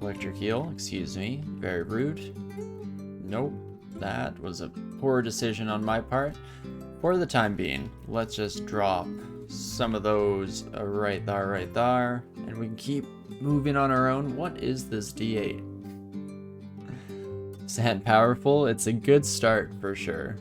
Electric heal, excuse me. Very rude. Nope, that was a poor decision on my part. For the time being, let's just drop some of those right there, and we can keep moving on our own. What is this D8? Sand powerful, it's a good start for sure.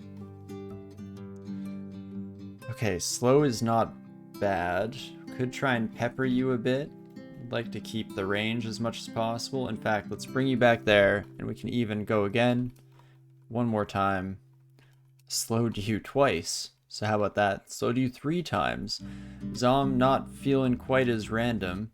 Okay, slow is not bad. Could try and pepper you a bit. I'd like to keep the range as much as possible. In fact, let's bring you back there, and we can even go again. One more time. Slowed you twice. So how about that? Slowed you 3 times. Zom not feeling quite as random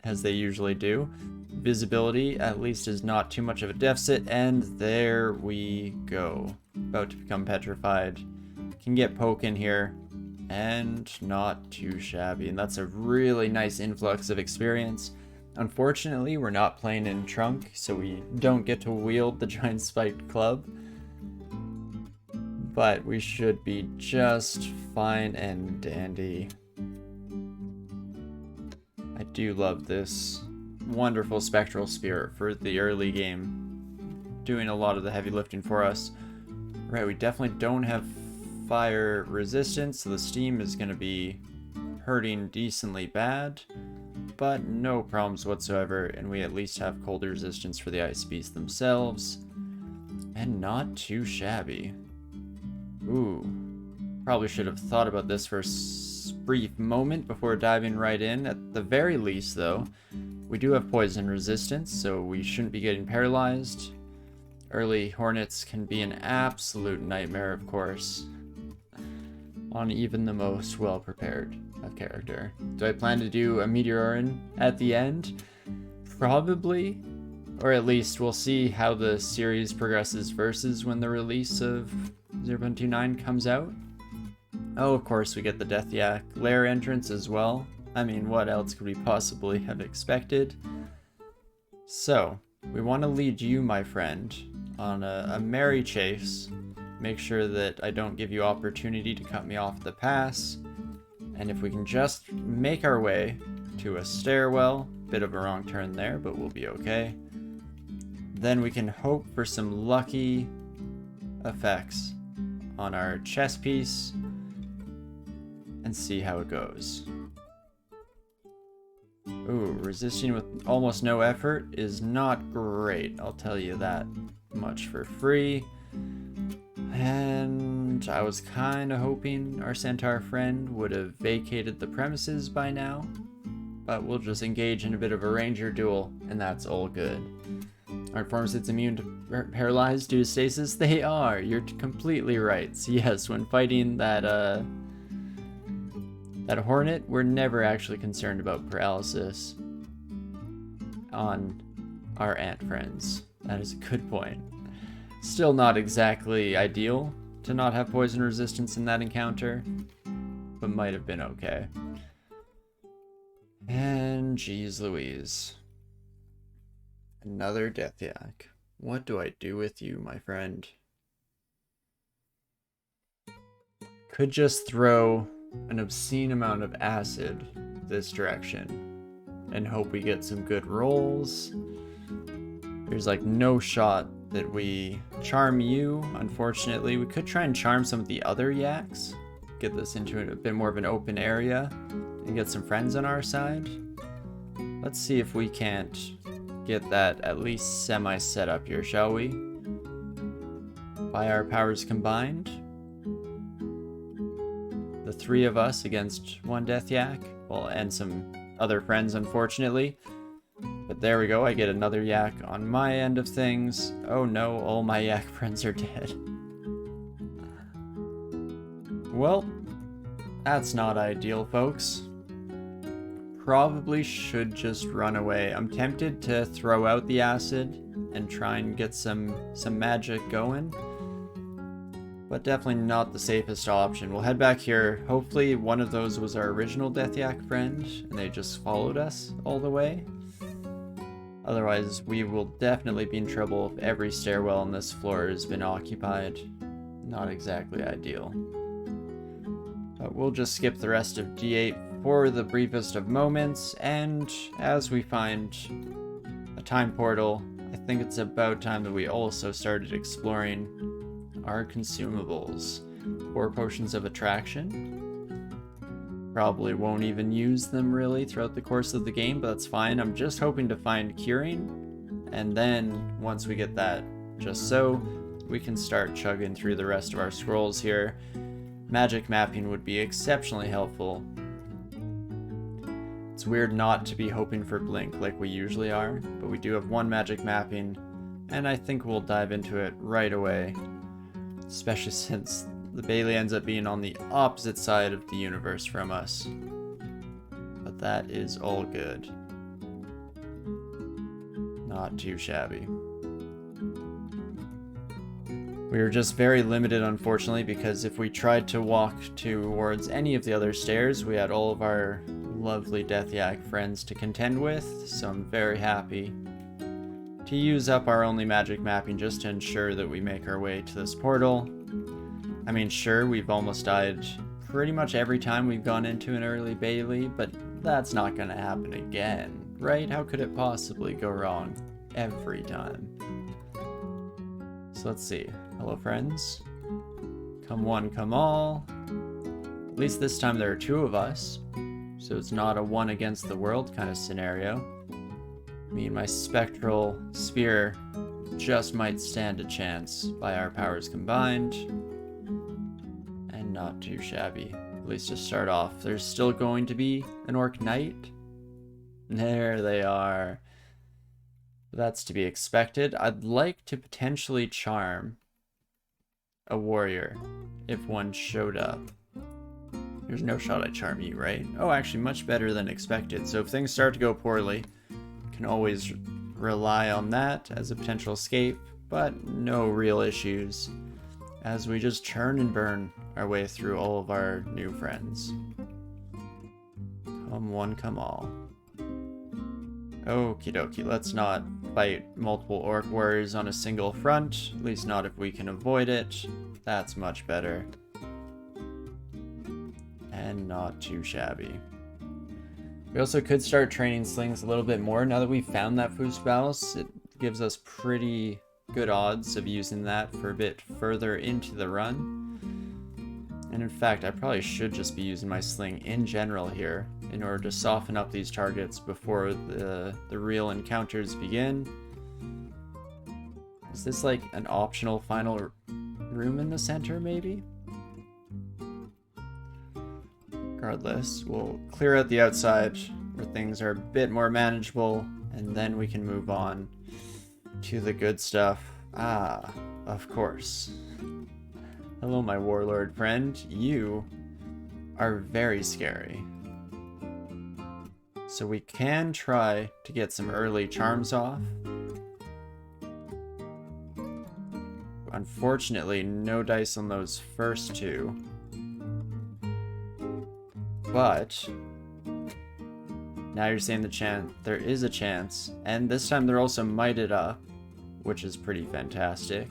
as they usually do. Visibility at least is not too much of a deficit, and there we go. About to become petrified. Can get poke in here, and not too shabby. And that's a really nice influx of experience. Unfortunately, we're not playing in Trunk, so we don't get to wield the giant spiked club. But we should be just fine and dandy. I do love this wonderful spectral spirit for the early game, doing a lot of the heavy lifting for us. Right, we definitely don't have fire resistance, so the steam is going to be hurting decently bad, but no problems whatsoever, and we at least have cold resistance for the ice beasts themselves, and not too shabby. Ooh, probably should have thought about this for a brief moment before diving right in. At the very least, though, we do have poison resistance, so we shouldn't be getting paralyzed. Early hornets can be an absolute nightmare, of course, on even the most well-prepared of character. Do I plan to do a Meteorin at the end? Probably. Or at least we'll see how the series progresses versus when the release of 0.29 comes out. Oh, of course, we get the Nethack lair entrance as well. I mean, what else could we possibly have expected? So, we want to lead you, my friend, on a merry chase. Make sure that I don't give you opportunity to cut me off the pass. And if we can just make our way to a stairwell, bit of a wrong turn there, but we'll be okay. Then we can hope for some lucky effects on our chess piece and see how it goes. Ooh, resisting with almost no effort is not great, I'll tell you that much for free. And I was kind of hoping our centaur friend would have vacated the premises by now, but we'll just engage in a bit of a ranger duel, and that's all good. Aren't Formicids immune to paralyzed due to stasis? They are! You're completely right. So yes, when fighting that hornet, we're never actually concerned about paralysis on our ant friends. That is a good point. Still not exactly ideal to not have poison resistance in that encounter, but might have been okay. And geez Louise. Another Nethack. What do I do with you, my friend? Could just throw an obscene amount of acid this direction and hope we get some good rolls. There's like no shot that we charm you, unfortunately. We could try and charm some of the other yaks, get this into a bit more of an open area, and get some friends on our side. Let's see if we can't get that at least semi-set up here, shall we? By our powers combined. The 3 of us against 1 Nethack, well, and some other friends, unfortunately. But there we go, I get another yak on my end of things. Oh no, all my yak friends are dead. Well, that's not ideal, folks. Probably should just run away. I'm tempted to throw out the acid and try and get some magic going, but definitely not the safest option. We'll head back here. Hopefully one of those was our original Nethack friend and they just followed us all the way. Otherwise, we will definitely be in trouble if every stairwell on this floor has been occupied. Not exactly ideal. But we'll just skip the rest of D8 for the briefest of moments, and as we find a time portal, I think it's about time that we also started exploring our consumables. 4 potions of attraction. Probably won't even use them really throughout the course of the game, but that's fine. I'm just hoping to find curing, and then once we get that just so, we can start chugging through the rest of our scrolls here. Magic mapping would be exceptionally helpful. It's weird not to be hoping for blink like we usually are, but we do have 1 magic mapping, and I think we'll dive into it right away, especially since the Bailey ends up being on the opposite side of the universe from us. But that is all good. Not too shabby. We were just very limited, unfortunately, because if we tried to walk towards any of the other stairs, we had all of our lovely Nethack friends to contend with, so I'm very happy to use up our only magic mapping just to ensure that we make our way to this portal. I mean, sure, we've almost died pretty much every time we've gone into an early Bailey, but that's not gonna happen again, right? How could it possibly go wrong every time? So let's see. Hello, friends. Come one, come all. At least this time there are 2 of us, so it's not a 1 against the world kind of scenario. Me and my spectral spear just might stand a chance by our powers combined. And not too shabby, at least to start off. There's still going to be an Orc Knight. There they are. That's to be expected. I'd like to potentially charm a warrior if one showed up. There's no shot I charm you, right? Oh, actually much better than expected. So if things start to go poorly, can always rely on that as a potential escape, but no real issues as we just churn and burn our way through all of our new friends. Come one, come all. Okie dokie, let's not fight multiple orc warriors on a single front, at least not if we can avoid it. That's much better. And not too shabby. We also could start training slings a little bit more now that we've found that Fußballus. It gives us pretty good odds of using that for a bit further into the run. And in fact, I probably should just be using my sling in general here in order to soften up these targets before the real encounters begin. Is this like an optional final room in the center, maybe? Regardless, we'll clear out the outside where things are a bit more manageable, and then we can move on to the good stuff. Ah, of course. Hello, my warlord friend. You are very scary. So we can try to get some early charms off. Unfortunately, no dice on those first 2. But now you're saying there is a chance, and this time they're also mighted up, which is pretty fantastic.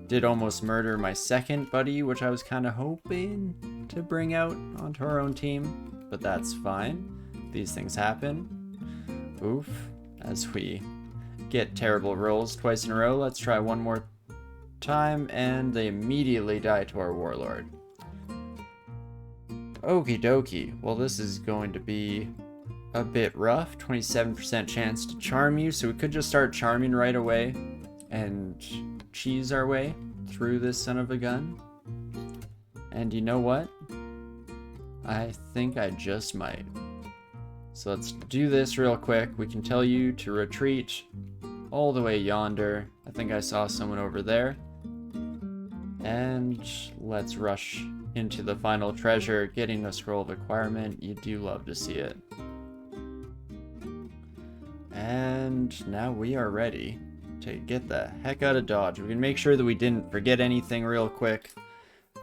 Did almost murder my second buddy, which I was kind of hoping to bring out onto our own team, but that's fine. These things happen. Oof. As we get terrible rolls twice in a row, let's try one more time, and they immediately die to our warlord. Okie dokie. Well, this is going to be a bit rough. 27% chance to charm you, so we could just start charming right away and cheese our way through this son of a gun. And you know what? I think I just might. So let's do this real quick. We can tell you to retreat all the way yonder. I think I saw someone over there. And let's rush into the final treasure, getting the scroll of acquirement. You do love to see it. And now we are ready to get the heck out of Dodge. We can make sure that we didn't forget anything real quick,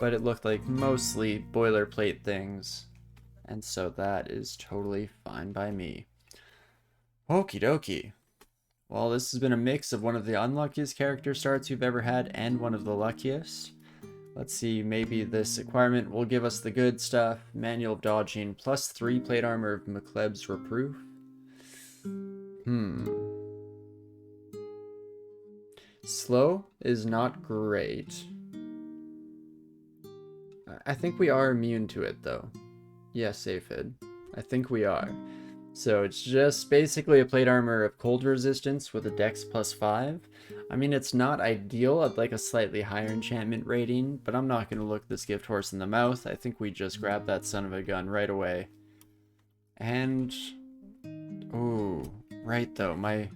but it looked like mostly boilerplate things, and so that is totally fine by me. Okie dokie. Well, this has been a mix of one of the unluckiest character starts we've ever had and one of the luckiest. Let's see, maybe this acquirement will give us the good stuff. Manual of dodging, +3 plate armor of McLeb's reproof. Slow is not great. I think we are immune to it though. Yes, Aphid. I think we are. So it's just basically a plate armor of cold resistance with a dex +5. I mean, it's not ideal. I'd like a slightly higher enchantment rating, but I'm not going to look this gift horse in the mouth. I think we just grab that son of a gun right away. And... ooh, right though, my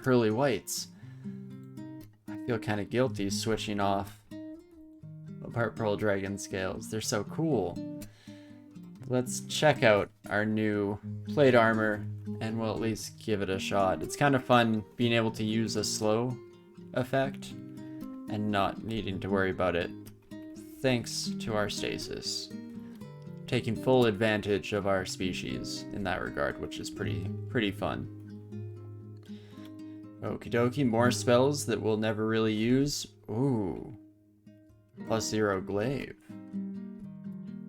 pearly whites. I feel kind of guilty switching off Apart Pearl Dragon Scales. They're so cool. Let's check out our new plate armor, and we'll at least give it a shot. It's kind of fun being able to use a slow effect and not needing to worry about it, thanks to our stasis. Taking full advantage of our species in that regard, which is pretty fun. Okie dokie, more spells that we'll never really use. Ooh. +0 glaive.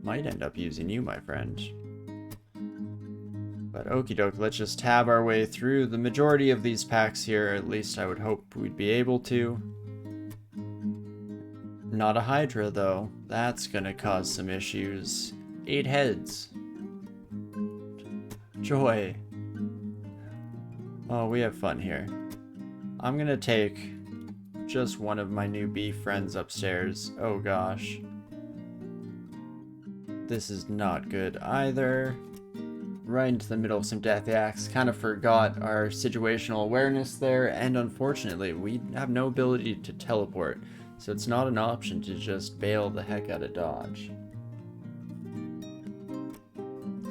Might end up using you, my friend. But okie doke, let's just tab our way through the majority of these packs here. At least I would hope we'd be able to. Not a Hydra, though. That's gonna cause some issues. 8 heads. Joy. Oh, we have fun here. I'm gonna take just one of my new bee friends upstairs. Oh gosh. This is not good either. Right into the middle of some Nethack. Kind of forgot our situational awareness there, and unfortunately, we have no ability to teleport, so it's not an option to just bail the heck out of dodge.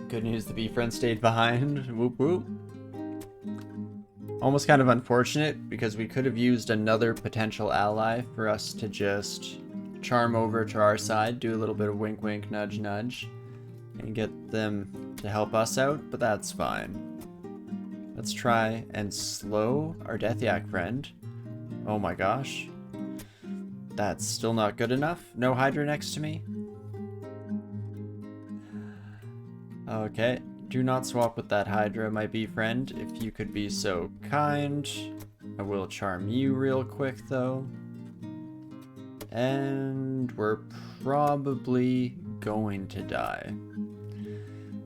Good news, the bee friend stayed behind. Whoop whoop. Almost kind of unfortunate, because we could have used another potential ally for us to just charm over to our side, do a little bit of wink wink, nudge nudge, and get them to help us out, but that's fine. Let's try and slow our Nethack friend. Oh my gosh. That's still not good enough. No Hydra next to me. Okay, do not swap with that Hydra, my bee friend, if you could be so kind. I will charm you real quick though. And we're probably going to die.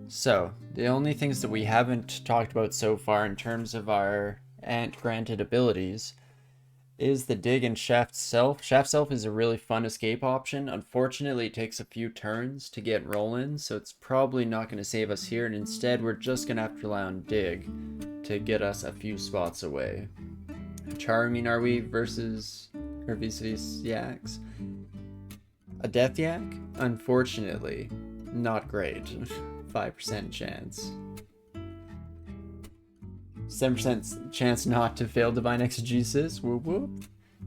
So, the only things that we haven't talked about so far in terms of our ant-granted abilities is the dig and shaft self. Shaft self is a really fun escape option. Unfortunately, it takes a few turns to get rolling, so it's probably not going to save us here, and instead we're just going to have to rely on dig to get us a few spots away. Charming are we versus vis-a-vis yaks? A death yak? Unfortunately, not great. 5% chance. 7% chance not to fail Divine Exegesis. Whoop whoop.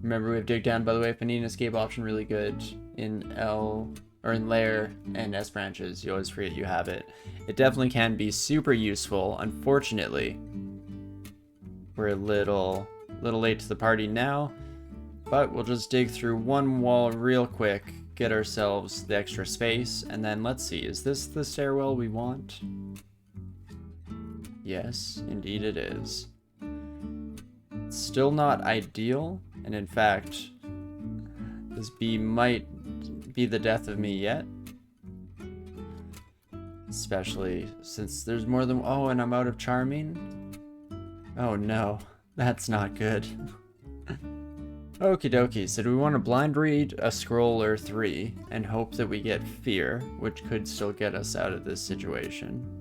Remember, we have Dig Down, by the way, if I need an escape option, really good in L, or in Lair and S branches. You always forget you have it. It definitely can be super useful. Unfortunately, we're a little late to the party now, but we'll just dig through one wall real quick, get ourselves the extra space, and then let's see, is this the stairwell we want? Yes, indeed it is. It's still not ideal, and in fact, this bee might be the death of me yet. Especially since there's more than... oh, and I'm out of charming? Oh no, that's not good. Okie dokie, so do we want to blind read a scroll or 3 and hope that we get fear, which could still get us out of this situation?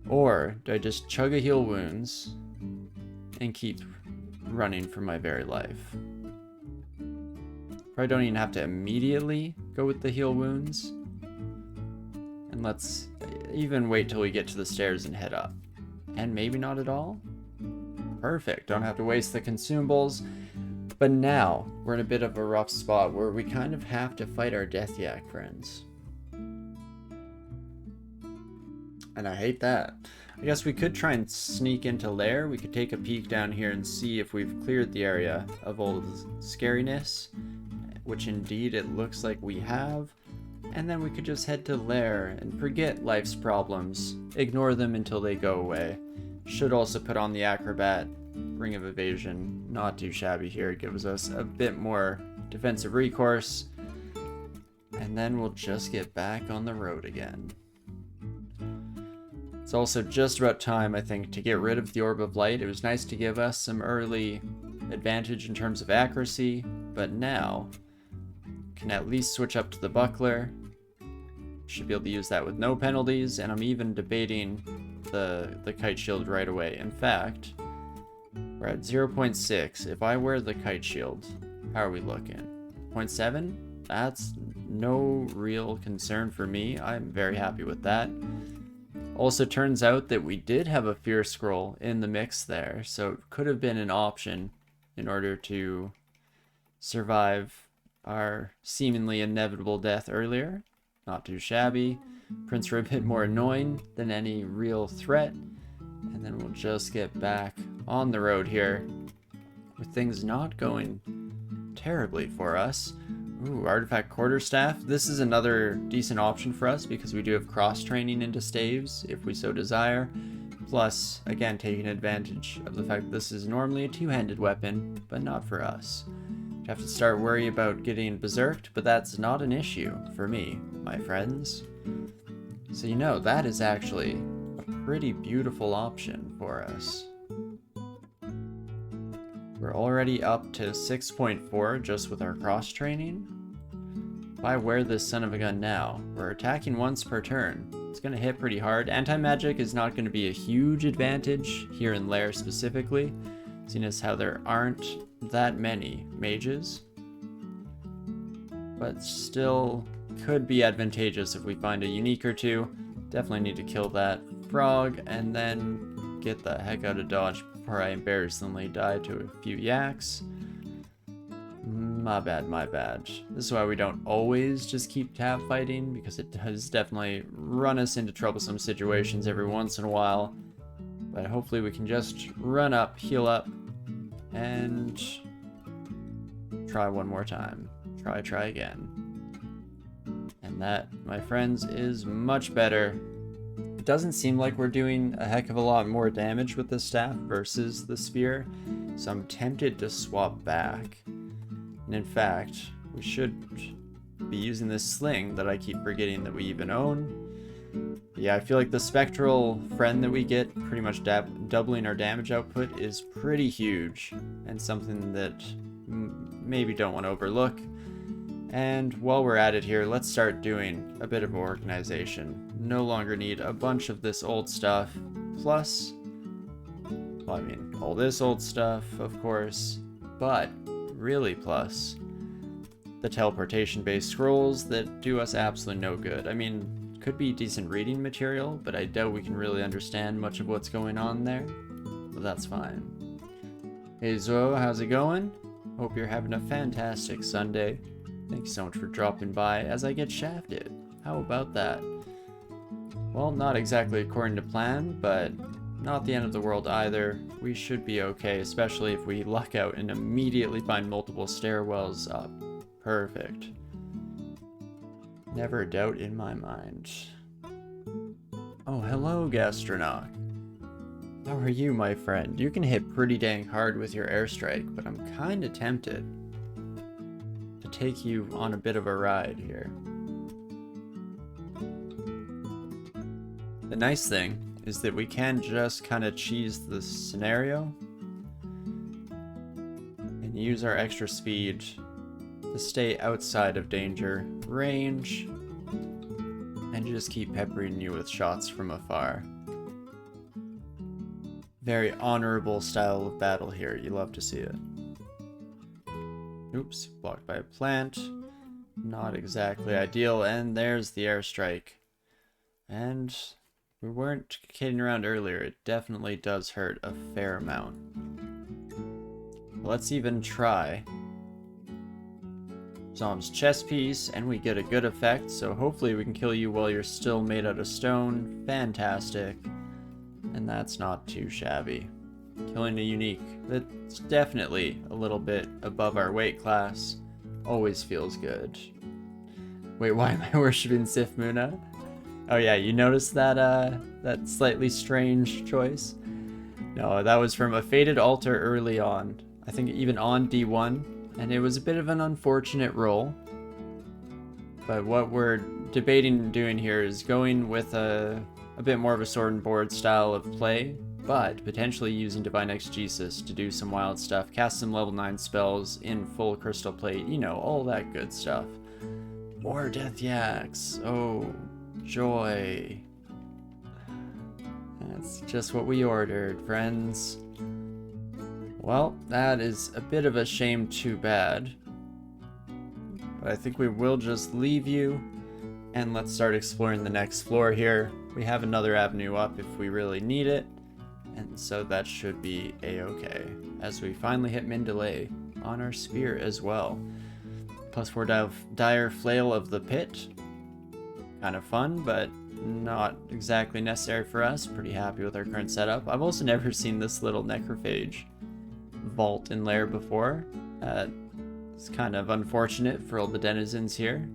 Or do I just chug a heal wounds and keep running for my very life? Probably don't even have to immediately go with the heal wounds. And let's even wait till we get to the stairs and head up. And maybe not at all? Perfect, don't have to waste the consumables. But now, we're in a bit of a rough spot where we kind of have to fight our Nethack friends. And I hate that. I guess we could try and sneak into Lair. We could take a peek down here and see if we've cleared the area of all the scariness. which indeed it looks like we have, and then we could just head to Lair and forget life's problems, ignore them until they go away. Should also put on the Acrobat, Ring of Evasion, not too shabby here, it gives us a bit more defensive recourse, and then we'll just get back on the road again. It's also just about time, I think, to get rid of the Orb of Light. It was nice to give us some early advantage in terms of accuracy, but now can at least switch up to the Buckler. Should be able to use that with no penalties, and I'm even debating the Kite Shield right away. In fact, we're at 0.6. If I wear the Kite Shield, how are we looking? 0.7? That's no real concern for me. I'm very happy with that. Also turns out that we did have a Fear Scroll in the mix there, so it could have been an option in order to survive our seemingly inevitable death earlier. Not too shabby. Prints are a bit more annoying than any real threat. And then we'll just get back on the road here with things not going terribly for us. Ooh, Artifact Quarterstaff. This is another decent option for us because we do have cross-training into staves if we so desire. Plus, again, taking advantage of the fact that this is normally a two-handed weapon, but not for us. We have to start worrying about getting berserked, but that's not an issue for me, my friends. So you know, that is actually a pretty beautiful option for us. We're already up to 6.4 just with our cross-training. If I wear this son of a gun now, we're attacking once per turn. It's going to hit pretty hard. Anti-magic is not going to be a huge advantage here in Lair specifically, seeing as how there aren't that many mages. But still could be advantageous if we find a unique or two. Definitely need to kill that frog and then get the heck out of dodge before I embarrassingly die to a few yaks. My bad, my bad. This is why we don't always just keep tab fighting, because it does definitely run us into troublesome situations every once in a while. But hopefully we can just run up, heal up, and try one more time. Try again. And that, my friends, is much better. It doesn't seem like we're doing a heck of a lot more damage with the staff versus the spear, so I'm tempted to swap back. And in fact, we should be using this sling that I keep forgetting that we even own. But yeah, I feel like the spectral friend that we get, pretty much doubling our damage output, is pretty huge, and something that maybe don't want to overlook. And while we're at it here, let's start doing a bit of organization. No longer need a bunch of this old stuff, plus, well, I mean, all this old stuff, of course, but really plus the teleportation-based scrolls that do us absolutely no good. I mean, could be decent reading material, but I doubt we can really understand much of what's going on there, but that's fine. Hey Zo, how's it going? Hope you're having a fantastic Sunday. Thank you so much for dropping by as I get shafted. How about that? Well, not exactly according to plan, but not the end of the world either. We should be okay, especially if we luck out and immediately find multiple stairwells up. Perfect. Never a doubt in my mind. Oh, hello, Gastronaut. How are you, my friend? You can hit pretty dang hard with your airstrike, but I'm kinda tempted to take you on a bit of a ride here. The nice thing is that we can just kind of cheese the scenario and use our extra speed to stay outside of danger range and just keep peppering you with shots from afar. Very honorable style of battle here. You love to see it. Oops, blocked by a plant. Not exactly ideal. And there's the airstrike. And we weren't kidding around earlier. It definitely does hurt a fair amount. Let's even try Zom's chest piece, and we get a good effect. So hopefully we can kill you while you're still made out of stone. Fantastic. And that's not too shabby. Killing a unique. That's definitely a little bit above our weight class. Always feels good. Wait, why am I worshipping Sif Muna? Oh yeah, you noticed that that slightly strange choice? No, that was from a Fated Altar early on. I think even on D1, and it was a bit of an unfortunate roll. But what we're debating doing here is going with a bit more of a sword and board style of play, but potentially using Divine Exegesis to do some wild stuff, cast some level 9 spells in full crystal plate, you know, all that good stuff. More Death Yaks. Oh, joy. That's just what we ordered, friends. Well, that is a bit of a shame, too bad. But I think we will just leave you, and let's start exploring the next floor here. We have another avenue up if we really need it, and so that should be a-okay, as we finally hit Mindalay on our spear as well. +4 dire Flail of the Pit. Kind of fun, but not exactly necessary for us. Pretty happy with our current setup. I've also never seen this little necrophage vault and lair before. It's kind of unfortunate for all the denizens here,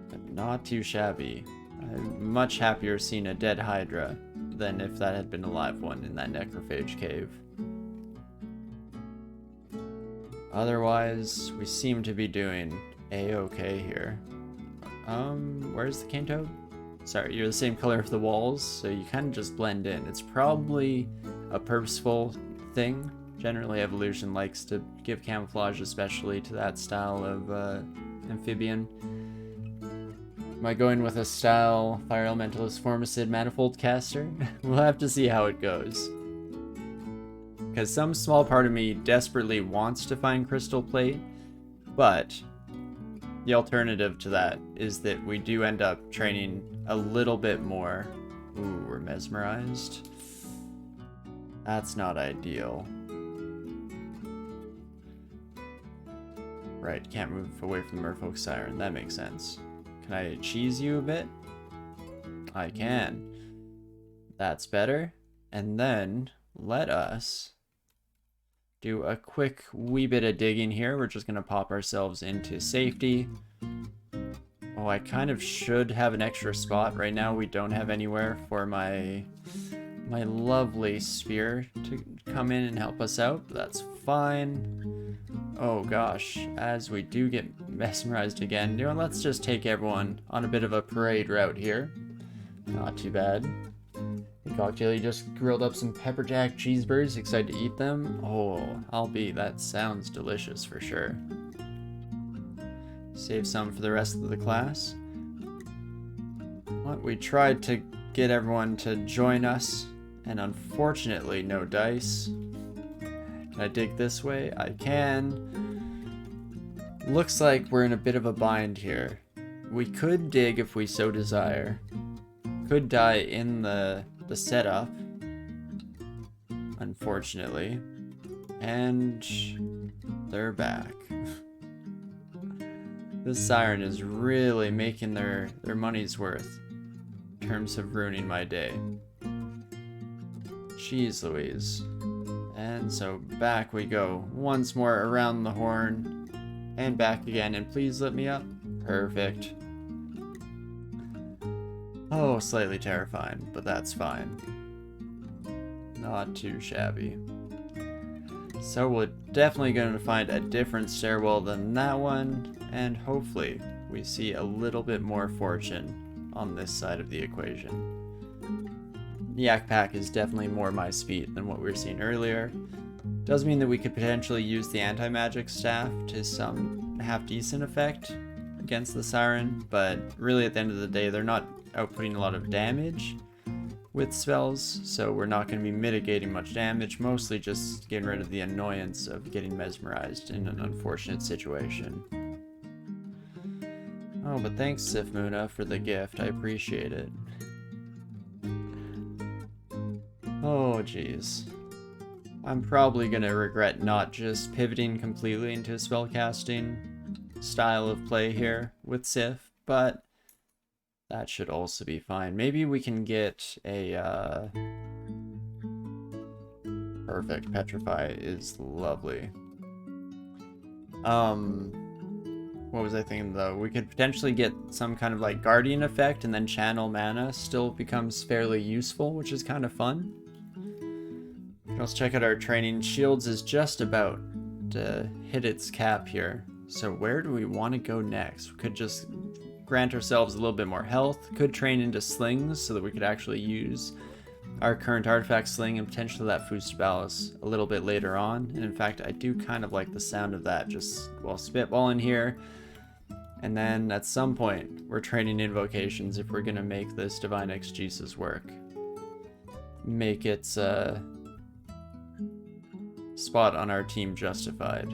but not too shabby. I'm much happier seeing a dead Hydra than if that had been a live one in that necrophage cave. Otherwise, we seem to be doing a-okay here. Where's the cane toad? Sorry, you're the same color of the walls, so you kind of just blend in. It's probably a purposeful thing. Generally, Evolution likes to give camouflage, especially to that style of amphibian. Am I going with a style Fire Elementalist Formicid Manifold Caster? We'll have to see how it goes. Because some small part of me desperately wants to find Crystal Plate, but the alternative to that is that we do end up training a little bit more. Ooh, we're mesmerized. That's not ideal. Right, can't move away from the Merfolk Siren. That makes sense. Can I cheese you a bit? I can. That's better. And then let us do a quick wee bit of digging here. We're just gonna pop ourselves into safety. Oh, I kind of should have an extra spot. Right now we don't have anywhere for my lovely spear to come in and help us out. That's fine. Oh gosh, as we do get mesmerized again, you know, let's just take everyone on a bit of a parade route here. Not too bad. Cocktail, you just grilled up some pepper jack cheeseburgers, excited to eat them? Oh, that sounds delicious for sure. Save some for the rest of the class. What, we tried to get everyone to join us, and unfortunately no dice. Can I dig this way? I can. Looks like we're in a bit of a bind here. We could dig if we so desire. Could die in the setup, unfortunately. And they're back. This siren is really making their money's worth in terms of ruining my day. Jeez Louise. And so back we go. Once more around the horn. And back again. And please let me up. Perfect. Oh, slightly terrifying, but that's fine. Not too shabby. So we're definitely going to find a different stairwell than that one. And hopefully we see a little bit more fortune on this side of the equation. Yak Pack is definitely more my speed than what we were seeing earlier. Does mean that we could potentially use the anti-magic staff to some half-decent effect against the siren, but really at the end of the day they're not outputting a lot of damage with spells, so we're not going to be mitigating much damage, mostly just getting rid of the annoyance of getting mesmerized in an unfortunate situation. Oh, but thanks Sif Muna for the gift, I appreciate it. Oh jeez. I'm probably going to regret not just pivoting completely into a spellcasting style of play here with Sif, but that should also be fine. Maybe we can get a perfect. Petrify is lovely. What was I thinking though? We could potentially get some kind of like guardian effect, and then channel mana still becomes fairly useful, which is kind of fun. Let's check out our training. Shields is just about to hit its cap here. So where do we want to go next? We could just grant ourselves a little bit more health. Could train into slings so that we could actually use our current artifact sling and potentially that Fustabalis a little bit later on. And in fact, I do kind of like the sound of that. Just, well, spitball in here. And then at some point, we're training invocations if we're going to make this Divine Exegesis work. Make its spot on our team justified.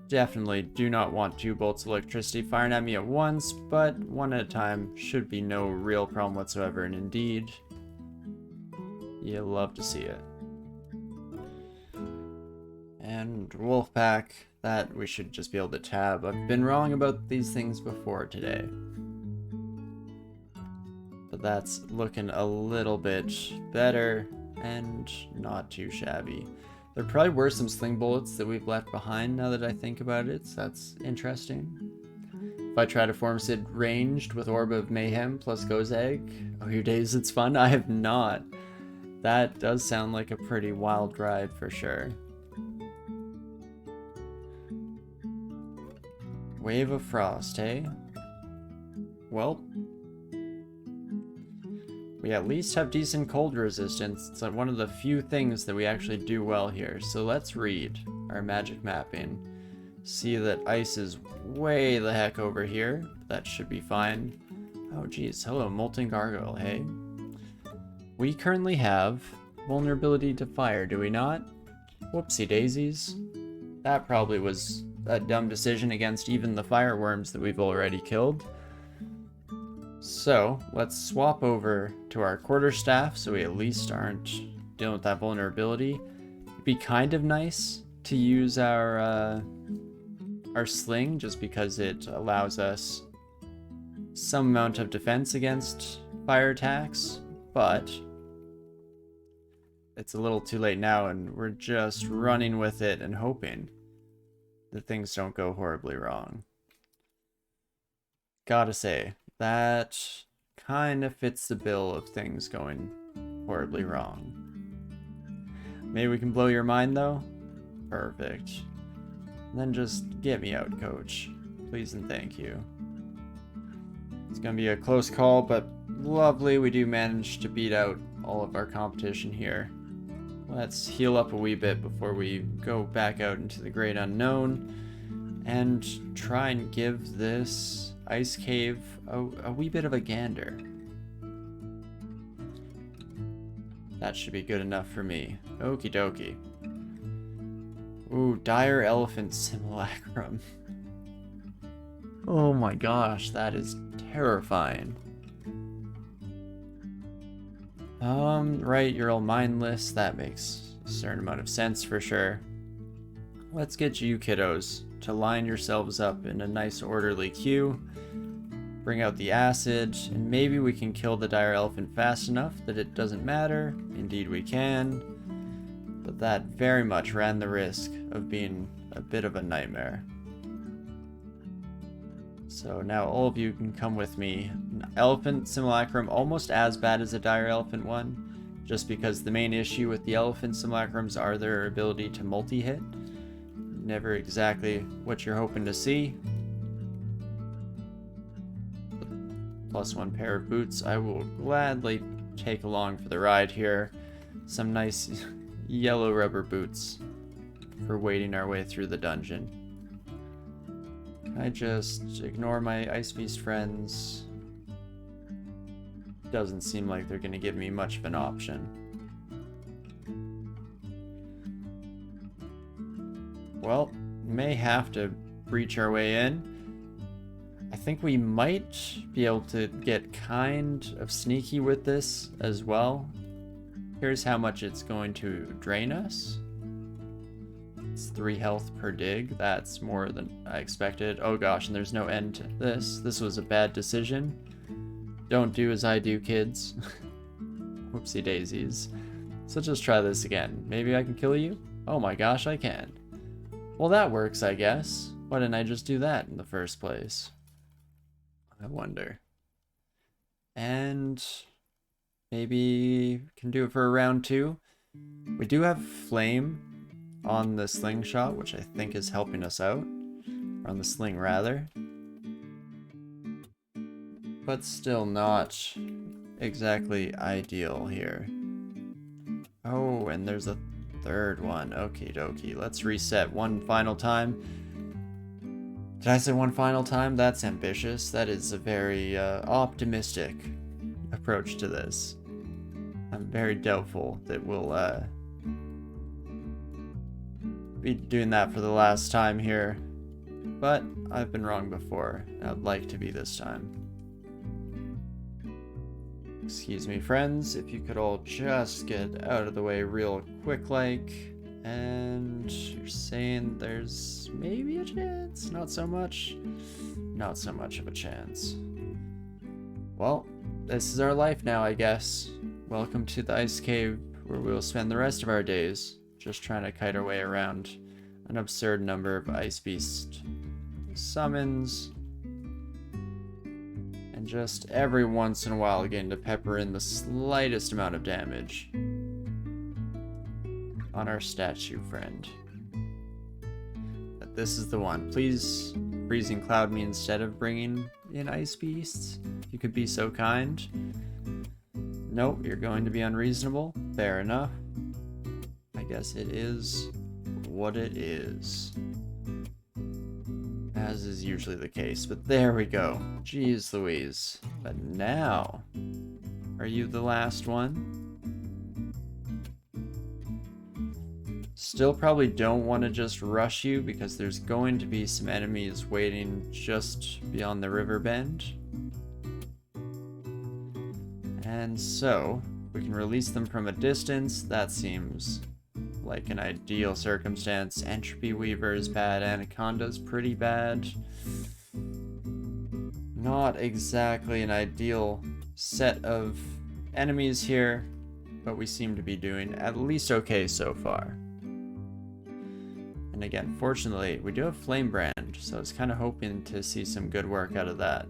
Definitely do not want 2 bolts of electricity firing at me at once, but one at a time should be no real problem whatsoever, and indeed, you love to see it. And Wolfpack, that we should just be able to tab. I've been wrong about these things before today, but that's looking a little bit better and not too shabby. There probably were some sling bullets that we've left behind now that I think about it, so that's interesting. If I try to Formicid ranged with Orb of Mayhem plus Gozag, oh your days, it's fun. I have not. That does sound like a pretty wild ride for sure. Wave of Frost, hey? Well, we at least have decent cold resistance. It's like one of the few things that we actually do well here. So let's read our magic mapping. See that ice is way the heck over here. That should be fine. Oh geez, hello Molten Gargoyle, hey? We currently have vulnerability to fire, do we not? Whoopsie daisies. That probably was a dumb decision against even the fireworms that we've already killed. So let's swap over to our quarterstaff so we at least aren't dealing with that vulnerability. It'd be kind of nice to use our sling just because it allows us some amount of defense against fire attacks, but it's a little too late now and we're just running with it and hoping that things don't go horribly wrong. Gotta say, that kind of fits the bill of things going horribly wrong. Maybe we can blow your mind though? Perfect. Then just get me out, coach. Please and thank you. It's gonna be a close call, but lovely we do manage to beat out all of our competition here. Let's heal up a wee bit before we go back out into the great unknown and try and give this ice cave a wee bit of a gander. That should be good enough for me. Okie dokie. Ooh, dire elephant simulacrum. Oh my gosh, that is terrifying. Right, you're all mindless. That makes a certain amount of sense for sure. Let's get you kiddos to line yourselves up in a nice orderly queue. Bring out the acid, and maybe we can kill the dire elephant fast enough that it doesn't matter. Indeed we can. But that very much ran the risk of being a bit of a nightmare. So now all of you can come with me. Elephant simulacrum, almost as bad as a dire elephant one, just because the main issue with the elephant simulacrums are their ability to multi-hit. Never exactly what you're hoping to see. +1 pair of boots I will gladly take along for the ride here. Some nice yellow rubber boots for wading our way through the dungeon. I just ignore my Ice Beast friends. Doesn't seem like they're going to give me much of an option. Well, may have to breach our way in. I think we might be able to get kind of sneaky with this as well. Here's how much it's going to drain us. It's 3 health per dig. That's more than I expected. Oh gosh, and there's no end to this. This was a bad decision. Don't do as I do, kids. Whoopsie daisies. So just try this again. Maybe I can kill you? Oh my gosh, I can. Well, that works, I guess. Why didn't I just do that in the first place? I wonder. And maybe can do it for a round 2. We do have flame on the slingshot, which I think is helping us out. Or on the sling, rather. But still not exactly ideal here. Oh, and there's a third one. Okie dokie. Let's reset one final time. Did I say one final time? That's ambitious. That is a very optimistic approach to this. I'm very doubtful that we'll be doing that for the last time here. But I've been wrong before. I'd like to be this time. Excuse me, friends, if you could all just get out of the way real quick like. And you're saying there's maybe a chance? Not so much? Not so much of a chance. Well, this is our life now, I guess. Welcome to the ice cave, where we'll spend the rest of our days just trying to kite our way around an absurd number of ice beast summons. And just every once in a while getting to pepper in the slightest amount of damage on our statue friend. But this is the one. Please freezing cloud me instead of bringing in ice beasts. If you could be so kind. Nope, you're going to be unreasonable. Fair enough. I guess it is what it is. As is usually the case, but there we go. Jeez Louise. But now, are you the last one? Still probably don't want to just rush you because there's going to be some enemies waiting just beyond the river bend. And so, we can release them from a distance. That seems like an ideal circumstance. Entropy Weaver is bad, Anaconda's pretty bad. Not exactly an ideal set of enemies here, but we seem to be doing at least okay so far. And again, fortunately, we do have Flame Brand, so I was kind of hoping to see some good work out of that.